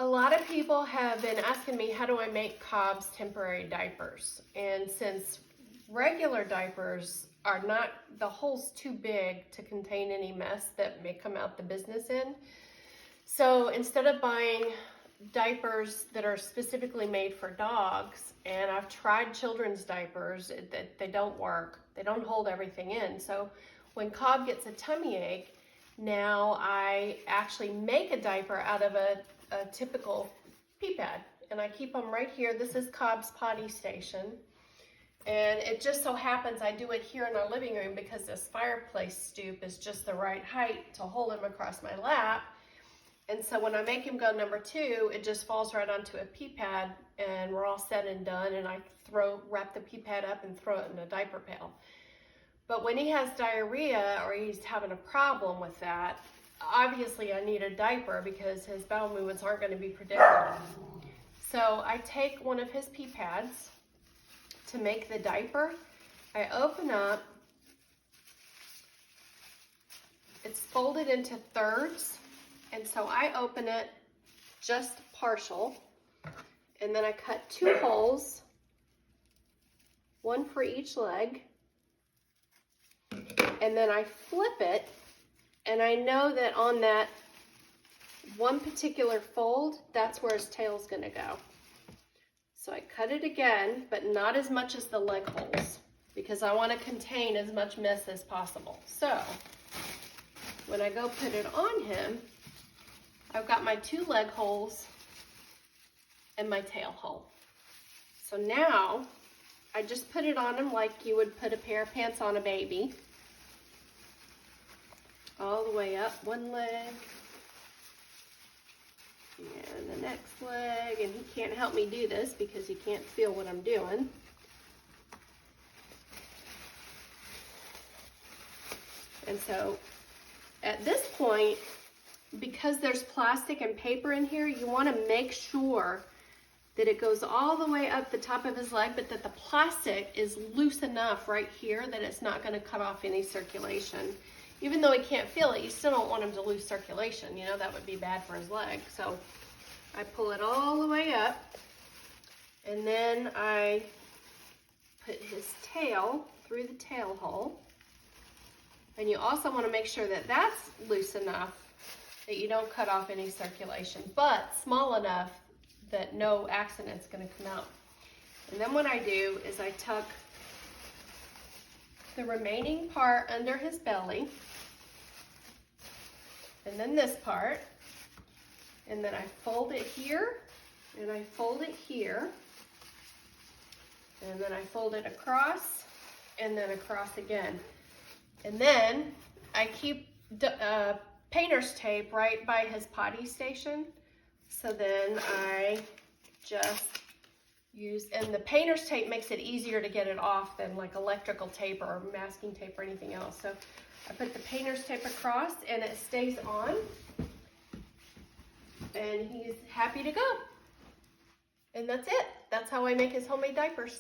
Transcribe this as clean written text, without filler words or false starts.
A lot of people have been asking me, how do I make Cobb's temporary diapers? And since regular diapers are not, the hole's too big to contain any mess that may come out the business in. So instead of buying diapers that are specifically made for dogs, and I've tried children's diapers, they don't work. They don't hold everything in. So when Cobb gets a tummy ache, now I actually make a diaper out of a typical pee pad, and I keep them right here. This is Cobb's potty station, and it just so happens I do it here in our living room because this fireplace stoop is just the right height to hold him across my lap. And so when I make him go number 2, it just falls right onto a pee pad, and we're all said and done, and I wrap the pee pad up and throw it in a diaper pail. But when he has diarrhea or he's having a problem with that, obviously I need a diaper because his bowel movements aren't going to be predictable. So I take one of his pee pads to make the diaper. I open up, it's folded into thirds, and so I open it just partial, and then I cut 2 holes, one for each leg, and then I flip it, and I know that on that one particular fold, that's where his tail's gonna go. So I cut it again, but not as much as the leg holes, because I wanna contain as much mess as possible. So when I go put it on him, I've got my 2 leg holes and my tail hole. So now I just put it on him like you would put a pair of pants on a baby. All the way up one leg and the next leg, and he can't help me do this because he can't feel what I'm doing. And so at this point, because there's plastic and paper in here, you want to make sure that it goes all the way up the top of his leg, but that the plastic is loose enough right here that it's not going to cut off any circulation. Even though he can't feel it, you still don't want him to lose circulation. You know, that would be bad for his leg. So I pull it all the way up, and then I put his tail through the tail hole. And you also want to make sure that that's loose enough that you don't cut off any circulation, but small enough that no accident's going to come out. And then what I do is I tuck the remaining part under his belly, and then this part, and then I fold it here, and I fold it here, and then I fold it across, and then across again. And then I keep painter's tape right by his potty station, so then I just use, and the painter's tape makes it easier to get it off than like electrical tape or masking tape or anything else. So I put the painter's tape across, and it stays on, and he's happy to go. And that's it. That's how I make his homemade diapers.